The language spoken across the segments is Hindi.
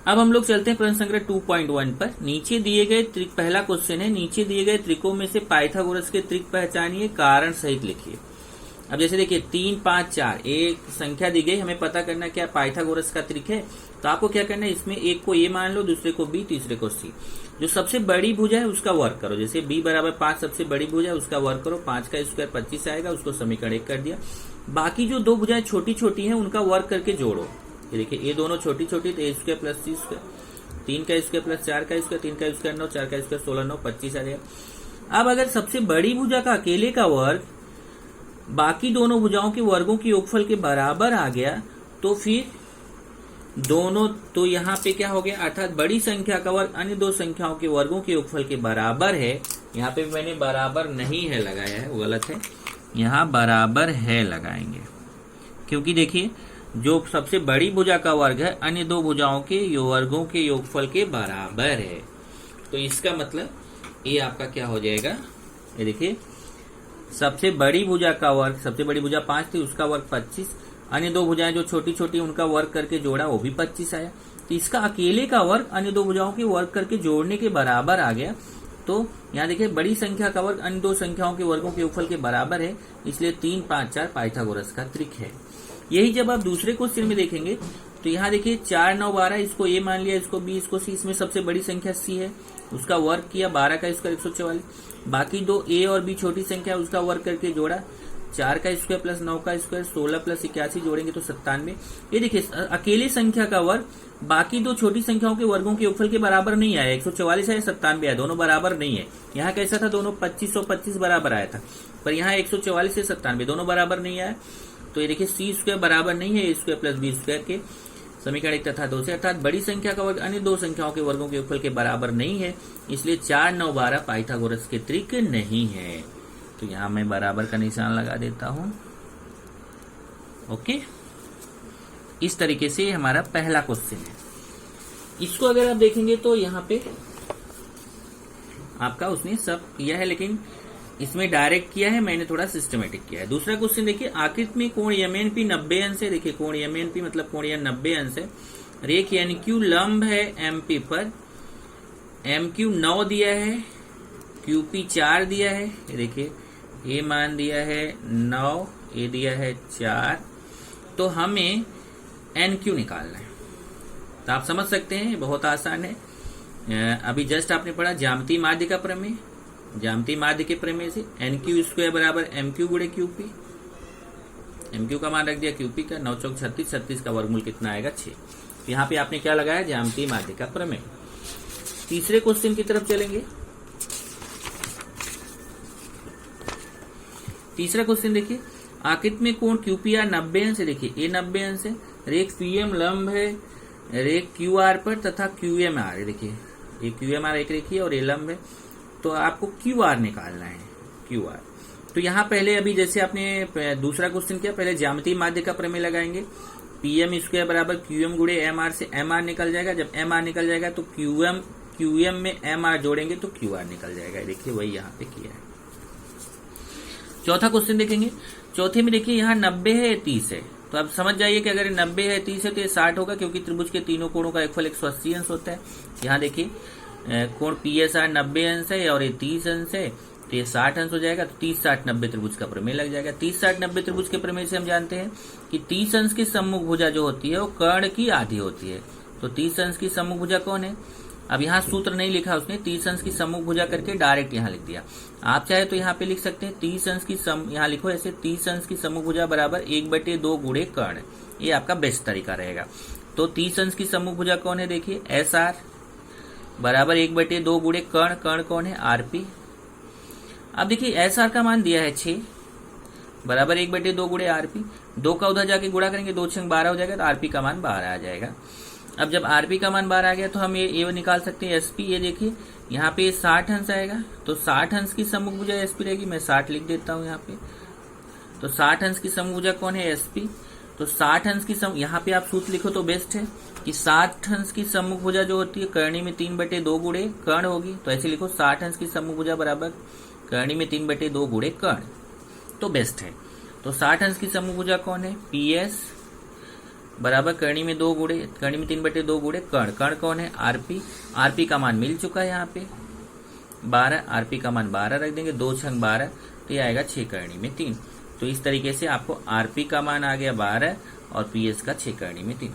अब हम लोग चलते हैं प्रश्न संख्या 2.1 पर। नीचे दिए गए त्रिक, पहला क्वेश्चन है, नीचे दिए गए त्रिकों में से पाइथागोरस के त्रिक पहचानिए, कारण सहित लिखिए। अब जैसे देखिए 3, 5, 4 एक संख्या दी गई, हमें पता करना क्या पाइथागोरस का त्रिक है। तो आपको क्या करना है, इसमें एक को ए मान लो, दूसरे को बी, तीसरे को सी। जो सबसे बड़ी भुजा है उसका वर्ग करो, जैसे b बराबर 5 सबसे बड़ी भुजा है उसका वर्ग करो, 5 का स्क्वायर 25 आएगा, उसको समीकरण 1 कर दिया। बाकी जो दो भुजाएं छोटी छोटी हैं उनका वर्ग करके जोड़ो। ये देखिए ये दोनों छोटी छोटी, तो ए स्क्वायर प्लस सी स्क्वायर, 3 का स्क्वायर प्लस 4 का स्क्वायर, 3 का स्क्वायर 9, 4 का स्क्वायर 16, 9 25 आ जाएगा। अब अगर सबसे बड़ी भुजा का अकेले का वर्ग बाकी दोनों भुजाओं के वर्गों के योगफल के बराबर आ गया, तो फिर दोनों, तो यहाँ पे क्या हो गया, अर्थात बड़ी संख्या का वर्ग अन्य दो संख्याओं के वर्गों के योगफल के बराबर है। यहाँ पे मैंने बराबर नहीं है लगाया है, वो गलत है, यहाँ बराबर है लगाएंगे, क्योंकि देखिए जो सबसे बड़ी भुजा का वर्ग है अन्य दो भुजाओं के वर्गों के योगफल के बराबर है। तो इसका मतलब ये आपका क्या हो जाएगा, ये देखिए सबसे बड़ी भुजा का वर्ग, सबसे बड़ी भुजा 5 थी, उसका वर्ग 25, अन्य दो भुजाएं जो छोटी छोटी उनका वर्ग करके जोड़ा, वो भी 25 आया। तो इसका अकेले का वर्ग अन्य दो भुजाओं के वर्ग करके जोड़ने के बराबर आ गया। तो यहाँ देखिए बड़ी संख्या का वर्ग अन्य दो संख्याओं के वर्गों के योगफल के बराबर है, इसलिए 3, 5, 4 पाइथागोरस का त्रिक है। यही जब आप दूसरे क्वेश्चन में देखेंगे तो यहाँ देखिए 4, 9, 12, इसको ए मान लिया, इसको बी, इसको सी, इसमें सबसे बड़ी संख्या सी है, उसका वर्ग किया, 12 का स्क्वायर 144, बाकी दो ए और बी छोटी संख्या उसका वर्ग करके जोड़ा, 4 का स्क्वायर प्लस 9 का स्क्वायर 16 प्लस 81 जोड़ेंगे तो 97। ये देखिए अकेले संख्या का वर्ग बाकी दो छोटी संख्याओं के वर्गों के योगफल के बराबर नहीं आया, 144 है 97 आया, दोनों बराबर नहीं है। यहाँ कैसा था, दोनों 2525 बराबर आया था, पर यहाँ 144 से 97 दोनों बराबर नहीं आया। तो ये देखिए सी स्क्वायर बराबर नहीं है ए स्क्वायर प्लस बी स्क्वायर के, समीकरण 1 तथा 2 से, अर्थात बड़ी संख्या का वर्ग अन्य दो संख्याओं के वर्गों के योगफल के बराबर नहीं है, इसलिए 4, 9, 12 पाइथागोरस के त्रिक नहीं है। तो यहां मैं बराबर का निशान लगा देता हूं। ओके, इस तरीके से हमारा पहला क्वेश्चन है। इसको अगर आप देखेंगे तो यहाँ पे आपका उसने सब किया है, लेकिन इसमें डायरेक्ट किया है, मैंने थोड़ा सिस्टमेटिक किया है। दूसरा क्वेश्चन देखिए, आकृति में कोण यमएनपी 90 अंश है। देखिए कोण यमएनपी मतलब कोण यन 90 अंश है, रेख एनक्यू लंब है एमपी पर, एमक्यू 9 दिया है, क्यूपी 4 दिया है, ये देखिए ए मान दिया है 9, ए दिया है 4, तो हमें एनक्यू निकालना है। तो आप समझ सकते हैं बहुत आसान है, अभी जस्ट आपने पढ़ा ज्यामितीय माध्य का प्रमेय, ज्यामितीय माध्य के प्रमेय से एनक्यू स्क्वायर बराबर एमक्यू गुणे क्यूपी, एमक्यू का मान रख दिया क्यूपी का, 9 चौक 36, 36 का वर्गमूल कितना आएगा 6। तो यहाँ पे आपने क्या लगाया, ज्यामितीय माध्य का प्रमेय। तीसरे क्वेश्चन की तरफ चलेंगे। तीसरा क्वेश्चन देखिए, आकृति में कोण क्यूपीआर 90 अंश है। देखिए ए 90 अंश है, रेख पीएम लंब है रेख क्यूआर पर तथा क्यूएमआर है। देखिए ये क्यूएमआर एक रेखी है और ए लंब है, तो आपको क्यूआर निकालना है, क्यूआर। तो यहाँ पहले अभी जैसे आपने दूसरा क्वेश्चन किया, पहले ज्यामितीय माध्य का प्रमेय लगाएंगे, पीएम स्क्वायर बराबर क्यूएम गुणे एमआर से एमआर निकल जाएगा, जब एमआर निकल जाएगा तो क्यूएम में एमआर जोड़ेंगे तो क्यूआर निकल जाएगा। देखिए वही यहाँ पे किया है। चौथा क्वेश्चन देखेंगे, चौथे में देखिए यहाँ 90 है 30 है, तो आप समझ जाइए कि अगर 90 है 30 है तो ये 60 होगा, क्योंकि त्रिभुज के तीनों कोणों का योगफल 180 अंश होता है। यहाँ देखिए कोण पीएसआर 90 अंश है और ये 30 अंश है, तो ये 60 अंश हो जाएगा। तो 30, 60, 90 त्रिभुज का प्रमेय लग जाएगा। 30, 60, 90 त्रिभुज के प्रमेय से हम जानते हैं कि 30 अंश की सम्मुख भुजा जो होती है वो कर्ण की आधी होती है। तो 30 अंश की सम्मुख भुजा कौन है, अब यहाँ सूत्र नहीं लिखा उसने, 30 अंश की सम्मुख भुजा करके डायरेक्ट यहाँ लिख दिया। आप चाहे तो यहाँ पे लिख सकते हैं 30 अंश की यहाँ लिखो ऐसे, 30 अंश की सम्मुख भुजा बराबर 1/2 गुणे कर्ण, ये आपका बेस्ट तरीका रहेगा। तो 30 अंश की सम्मुख भुजा कौन है, देखिए एस आर बराबर 1/2 गुणे कर्ण, कर्ण कौन है आरपी। अब देखिए एस आर का मान दिया है 6 बराबर 1/2 गुणे आरपी, 2 का उधर जाके गुणा करेंगे, 2 6 12 हो जाएगा, तो आरपी का मान 12 आ जाएगा। अब जब आरपी का मान 12 आ गया तो हम ये निकाल सकते हैं एसपी। ये देखिए यहाँ पे 60 अंश आएगा, तो 60 अंश की सम्मुख भुजा एसपी रहेगी, मैं 60 लिख देता हूँ यहाँ पे। तो 60 अंश की सम्मुख भुजा कौन है एसपी, तो 60 अंश की यहाँ पे आप सूत्र लिखो तो बेस्ट है कि 60 अंश की सम्मुख भुजा जो होती है कर्णी में 3/2 गुणे कर्ण होगी, तो ऐसे लिखो 60 अंश की सम्मुख भुजा बराबर कर्णी में 3/2 गुणे कर्ण, तो बेस्ट है। तो 60 अंश की सम्मुख भुजा कौन है पीएस बराबर करनी में 2 गुणे, करनी में 3/2 गुणे कर्ण। कर्ण कौन है? आरपी। आरपी का मान मिल चुका है यहाँ पे 12, आरपी का मान 12 रख देंगे, 2 छंग 12, तो ये आएगा 6 करनी में 3। तो इस तरीके से आपको आरपी का मान आ गया 12 और पीएस का 6 करनी में 3।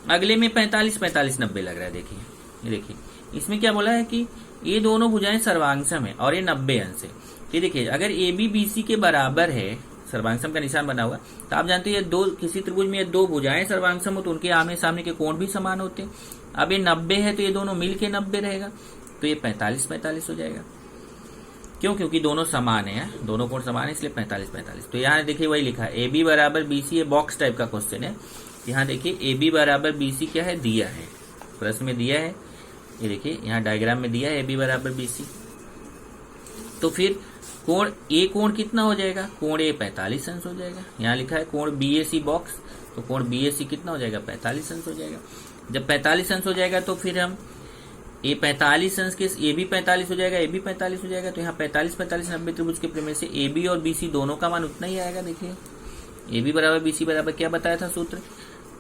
अगले में 45 45 90 लग रहा है। देखिए ये देखिए इसमें क्या बोला है कि ये दोनों भुजाएं सर्वांगसम है और ये 90 अंश है। ये देखिए अगर ए बी बी सी के बराबर है, सर्वांगसम का निशान बना हुआ, तो आप जानते हैं दो किसी त्रिभुज में 2 भुजाएं सर्वांगसम हो तो उनके आमने सामने के कोण भी समान होते हैं। अब ये 90 है तो ये दोनों मिल के 90 रहेगा, तो ये 45 45 हो जाएगा। क्यों? क्योंकि दोनों समान है, दोनों कोण समान है, इसलिए 45 45। तो यहाँ देखिए वही लिखा है ए बी बराबर बी सी, ये बॉक्स टाइप का क्वेश्चन है। यहाँ देखिए ए बी बराबर बी सी क्या है? दिया है, प्रश्न में दिया है। ये देखिए यहाँ डायग्राम में दिया है ए बी बराबर बी सी। तो फिर कोण ए कोण कितना हो जाएगा? कोण ए 45 अंश हो जाएगा। यहाँ लिखा है कोण बी ए सी बॉक्स, तो कोण बी ए सी कितना हो जाएगा? 45 अंश हो जाएगा। जब 45 अंश हो जाएगा तो फिर हम ए 45 अंश के ए बी 45 हो जाएगा, ए बी 45 हो जाएगा। तो यहाँ 45 45 90 त्रिभुज के प्रमेय से ए बी और बी सी दोनों का मान उतना ही आएगा। देखिए ए बी बराबर बी सी बराबर क्या बताया था सूत्र?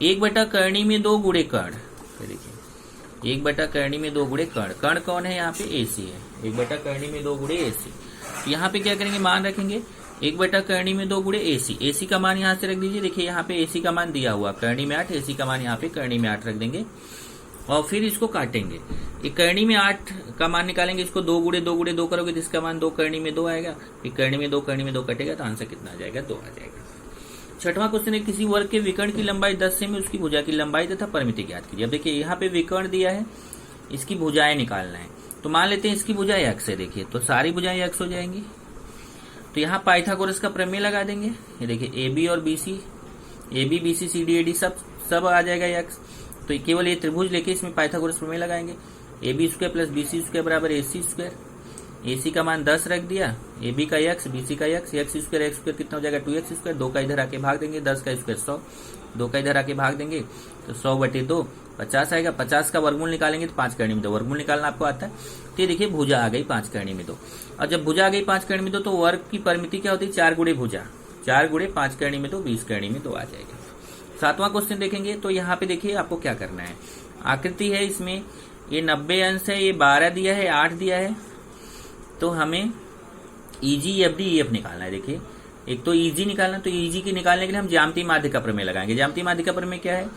1/करनी में 2 गुणे कर्ण। देखिए 1/करनी में 2 गुणे कर्ण। कर्ण कौन है? यहाँ पे ए सी है। 1/करनी में 2 गुणे ए सी। यहाँ पे क्या करेंगे? मान रखेंगे 1/करनी में 2 गुणे ए सी। ए सी का मान यहाँ से रख दीजिए। देखिए यहाँ पे ए सी का मान दिया हुआ करनी में 8, ए सी का मान यहाँ पे करनी में 8 रख देंगे और फिर इसको काटेंगे। एक करनी में 8 का मान निकालेंगे, इसको 2 गुणे 2 करोगे तो इसका मान 2 करनी में 2 आएगा। फिर करनी में 2 कटेगा तो आंसर कितना आ जाएगा? 2 आ जाएगा। छठवां क्वेश्चन है किसी वर्ग के विकर्ण की लंबाई 10 सेमी, उसकी भुजा की लंबाई तथा परिमिति ज्ञात कीजिए। अब देखिए यहाँ पे विकर्ण दिया है, इसकी भुजाएं निकालना है। तो मान लेते हैं इसकी भुजाएं x है। देखिए तो सारी भुजाएं x हो जाएंगी। तो यहाँ पाइथागोरस का प्रमेय लगा देंगे। ये देखिए ए बी और B C, A B B C C D A D सब आ जाएगा x। तो केवल ये त्रिभुज लेके इसमें पाइथागोरस प्रमेय लगाएंगे। A B square plus B C square बराबर ए सी स्क्वायर। ए सी का मान 10 रख दिया, ए बी का x, बी सी का x स्क्वायर कितना हो जाएगा? 2x square. 2 का इधर आके भाग देंगे, 10 का स्क्वायर 100, 2 का इधर आके भाग देंगे तो 100/2 50 आएगा। 50 का वर्गमूल निकालेंगे तो 5 करनी में 2, वर्गमूल निकालना आपको आता है। तो ये देखिए भुजा आ गई 5 करनी में 2। और जब भुजा आ गई 5 करनी में 2 तो वर्ग की परिमिति क्या होती है? 4 गुणे भुजा, 4 गुणे 5 करनी में 2, 20 करनी में 2 आ जाएगा। 7वां क्वेश्चन देखेंगे तो यहाँ पे देखिए आपको क्या करना है। आकृति है, इसमें ये 90 अंश है, ये 12 दिया है, 8 दिया है। तो हमें easy F D E F निकालना है। देखिए एक तो ईजी निकालना, तो ईजी की निकालने के लिए हम ज्यामितीय माध्य का प्रमेय लगाएंगे। ज्यामितीय माध्य का प्रमेय क्या है?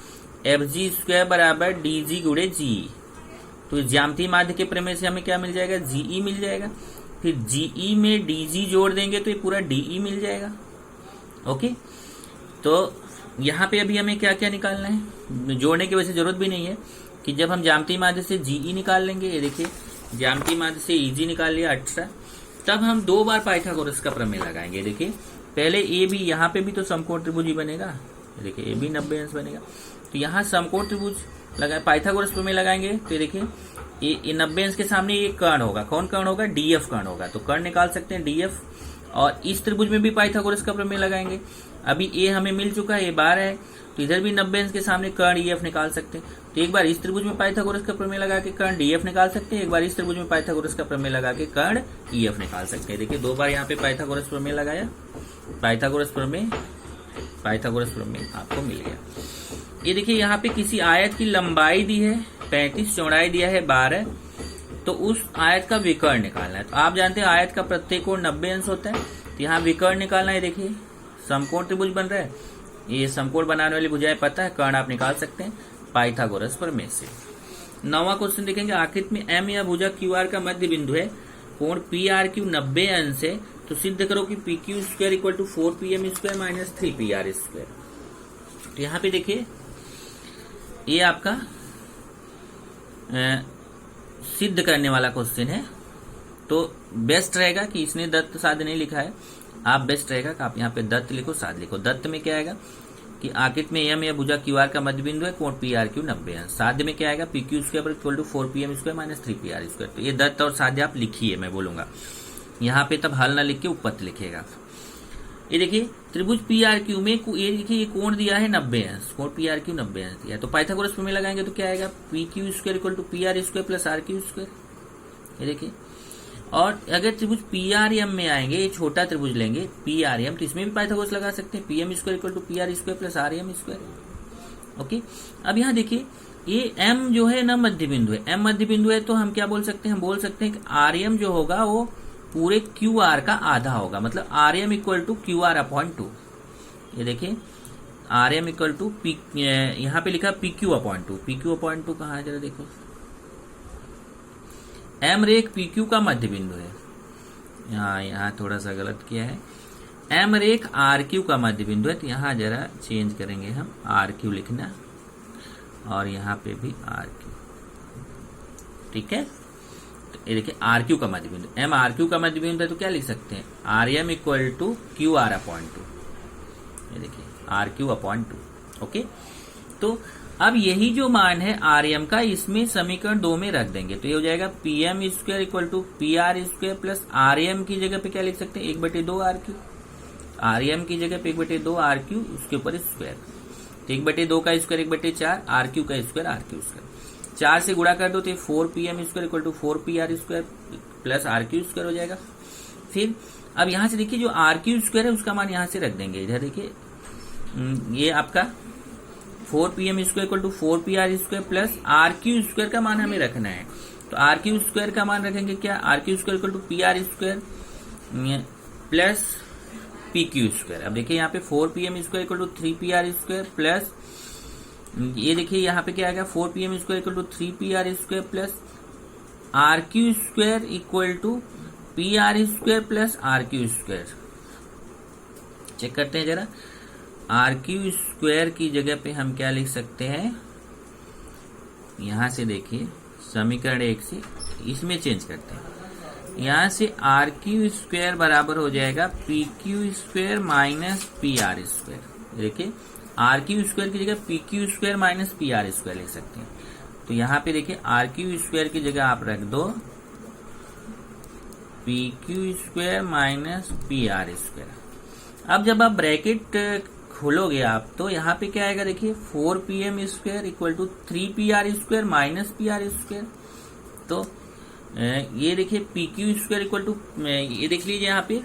एफ जी स्क्वायर बराबर डी जी गुणे जी। तो ज्यामितीय माध्य के प्रमेय से हमें क्या मिल जाएगा? जीई मिल जाएगा। फिर जीई में डीजी जोड़ देंगे तो ये पूरा डीई मिल जाएगा। ओके, तो यहाँ पे अभी हमें क्या क्या निकालना है? जोड़ने की वजह से जरूरत भी नहीं है कि जब हम ज्यामितीय माध्य से जीई निकाल लेंगे, ये देखिए ज्यामितीय माध्य से ईजी निकाल लिया 18, तब हम 2 बार पाइथागोरस का प्रमेय लगाएंगे। देखिए पहले ए बी, यहाँ पे भी तो समकोण त्रिभुज ही बनेगा। देखिए ए बी 90 अंश बनेगा, तो यहाँ समकोण त्रिभुज लगाए, पाइथागोरस प्रमेय लगाएंगे। तो देखिए ये 90 अंश के सामने ये कर्ण होगा। कौन कर्ण होगा? डीएफ कर्ण होगा। तो कर्ण निकाल सकते हैं डीएफ। और इस त्रिभुज में भी पाइथागोरस का प्रमेय लगाएंगे। अभी ए हमें मिल चुका है, ये 12 है, तो इधर भी 90 अंश के सामने कर्ण ईएफ निकाल सकते हैं। तो एक बार इस त्रिभुज में पाइथागोरस का प्रमेय लगा के कर्ण डीएफ निकाल सकते हैं, एक बार इस त्रिभुज में पाइथागोरस का प्रमेय लगा के कर्ण ईएफ निकाल सकते हैं। देखिए 2 बार यहाँ पे पाइथागोरस प्रमेय लगाया, पाइथागोरस प्रमेय आपको मिल गया। ये देखिए यहाँ पे किसी आयत की लंबाई दी है 35, चौड़ाई दिया है 12, तो उस आयत का विकर्ण निकालना है। तो आप जानते हैं आयत का प्रत्येक कोण 90 अंश होता है, तो यहाँ विकर्ण निकालना है। देखिए समकोण त्रिभुज बन रहा है, ये समकोण बनाने वाली भुजाएं पता है, कर्ण आप निकाल सकते हैं पाइथागोरस प्रमेय से। 9वां क्वेश्चन देखेंगे। आकृति में एम या भुजा क्यू आर का मध्य बिंदु है, कोण पी आर क्यू 90 अंश है, तो सिद्ध करो कि P Q square equal to 4pm square minus 3pr square. तो यहाँ पे देखिए ये आपका सिद्ध करने वाला क्वेश्चन है, तो बेस्ट रहेगा कि इसने दत्त साध्य नहीं लिखा है, आप बेस्ट रहेगा कि आप यहाँ पे दत्त लिखो, साध्य लिखो। दत्त में क्या आएगा कि आकृति में एम या भुजा क्यू आर का मध्य बिंदु है, कोण पी आर क्यू 90 अंश। साध्य में क्या आएगा? P Q square equal to 4pm square minus 3pr square. तो ये दत्त और साध्य आप लिखिए, मैं बोलूंगा यहाँ पे, तब हल ना लिख के उपपत्ति लिखेगा। ये देखिए त्रिभुज पी आर क्यू में ये देखिए ये कोण दिया है 90 अंश, कोण पी आर क्यू 90 अंश दिया है। तो पाइथागोरस प्रमेय लगाएंगे तो क्या आएगा? P Q square equal to P R square plus R Q square. ये देखिए, और अगर त्रिभुज पी आर एम में आएंगे, ये छोटा त्रिभुज लेंगे पी आर एम, तो इसमें भी पाइथागोरस लगा सकते हैं। P M square equal to P R square plus R M square. Okay, अब यहाँ देखिए ये m जो है ना मध्य बिंदु है, m मध्य बिंदु है, तो हम क्या बोल सकते हैं, हम बोल सकते हैं कि आरएम जो होगा वो पूरे क्यू आर का आधा होगा, मतलब RM equal to Q R upon 2। ये देखिए आरएम इक्वल टू पी, यहाँ पे लिखा P Q upon 2, P Q upon 2 कहाँ है जरा देखो, एम रेख पी क्यू का मध्य बिंदु है, यहाँ थोड़ा सा गलत किया है, एम रेख आर क्यू का मध्य बिंदु है, तो यहाँ जरा चेंज करेंगे हम, आर क्यू लिखना और यहाँ पे भी आर क्यू, ठीक है। तो ये देखिए आर क्यू का मध्य बिंदु, एम आर क्यू का मध्य बिंदु है, तो क्या लिख सकते हैं, R M equal to Q R upon 2। ये देखिए आर क्यू अपॉन 2। ओके, तो अब यही जो मान है आर एम का, इसमें समीकरण 2 में रख देंगे, तो ये हो जाएगा P M square equal to P R square plus R M की जगह पे क्या लिख सकते हैं, 1/2 आर क्यू, आर एम की जगह पे 1/2 आर क्यू, उसके ऊपर स्क्वायर, तो 1/2 का स्क्वायर 1/4, आर क्यू का स्क्वायर आर क्यू स्क्वायर, 4 से गुणा कर दो तो 4pm square equal to 4pr square plus R Q square हो जाएगा। फिर अब यहां से देखिए जो आर क्यू स्क्वायर है उसका मान यहां से रख देंगे, इधर देखिए ये आपका 4pm square equal to 4pr square plus R Q square का मान हमें रखना है, तो आर क्यू स्क्वायर का मान रखेंगे क्या, R Q square equal to P R square plus P Q square. अब देखिए यहाँ पे 4pm square equal to 3pr square plus, ये देखिए यहाँ पे क्या आएगा, 4pm square equal to 3pr square plus R Q square equal to P R square plus R Q square. Check करते हैं जरा, आर क्यू स्क्वायर की जगह पे हम क्या लिख सकते हैं, यहां से देखिए समीकरण 1 से इसमें चेंज करते हैं, यहां से आर क्यू स्क्वायर बराबर हो जाएगा P Q square minus P R square. देखिए आर क्यू स्क्वायर की जगह P Q square minus P R square लिख सकते हैं, तो यहाँ पे देखिए आर क्यू स्क्वायर की जगह आप रख दो P Q square minus P R square. अब जब आप ब्रैकेट खोलोगे आप, तो यहाँ पे क्या आएगा देखिए 4pm square equal to 3pr square minus P R square, तो ये देखिए P Q square equal to, ये देख लीजिए यहाँ पे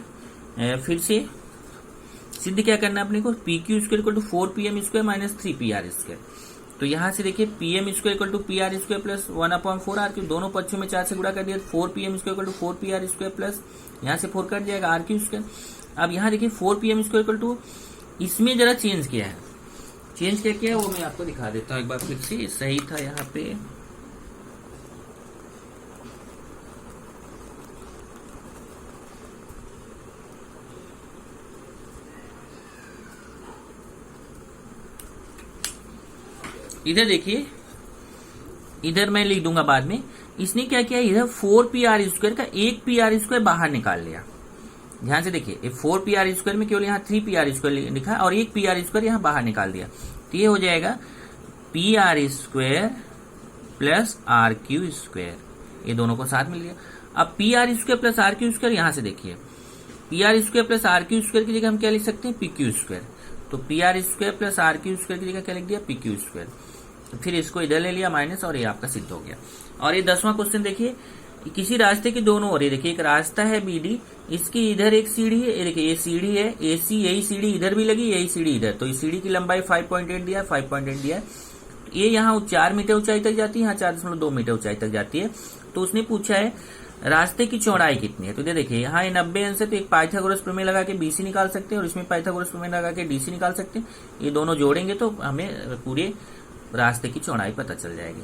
फिर से सिद्ध क्या करना है अपने को, P Q square equal to 4pm square minus 3pr square, तो यहाँ से देखिए pm square equal to P R square plus 1/4 R Q, दोनों पक्षों में 4 से गुणा कर दिया, 4pm square equal to 4pr square plus यहाँ से 4 कट जाएगा आर क्यू स्क्वायर। अब यहाँ देखिए 4pm स्क्वायर इक्वल टू, इसमें जरा चेंज किया है, चेंज क्या किया है वो मैं आपको दिखा देता हूँ एक बार फिर से, सही था यहाँ पे, इधर देखिए, इधर मैं लिख दूंगा बाद में, इसने क्या किया, इधर 4pr स्क्वायर का 1pr स्क्वायर बाहर निकाल लिया, ध्यान से देखिए, 4pr स्क्वायर में केवल यहाँ 3pr स्क्वायर लिखा और 1pr स्क्वायर यहाँ बाहर निकाल दिया, तो ये हो जाएगा pr square plus R Q square, ये दोनों को साथ मिल गया। अब pr square plus R Q square, यहाँ से देखिए pr square plus R Q square की जगह हम क्या लिख सकते हैं, पी क्यू स्क्वायर, तो pr square plus R Q square की जगह क्या लिख दिया, पी क्यू स्क्वायर, फिर इसको इधर ले लिया माइनस और ये आपका सिद्ध हो गया। और ये 10वां क्वेश्चन देखिए, किसी रास्ते की दोनों ओर, ये देखिए एक रास्ता है बीडी, इसकी इधर एक सीढ़ी है, ये देखिए ये सीढ़ी है एसी, यही सीढ़ी इधर भी लगी, यही सीढ़ी इधर, तो इस सीढ़ी की लंबाई 5.8 दिया है, 5.8 दिया है, ये यहाँ 4 मीटर ऊंचाई तक जाती है, यहाँ 4.2 मीटर ऊंचाई तक जाती है। तो उसने पूछा है रास्ते की चौड़ाई कितनी है, तो देखिए यहाँ 90 अंश है, तो एक पाइथागोरस प्रमेय लगा के बीसी निकाल सकते हैं और इसमें पाइथागोरस प्रमेय लगा के डीसी निकाल सकते हैं, ये दोनों जोड़ेंगे तो हमें पूरे रास्ते की चौड़ाई पता चल जाएगी।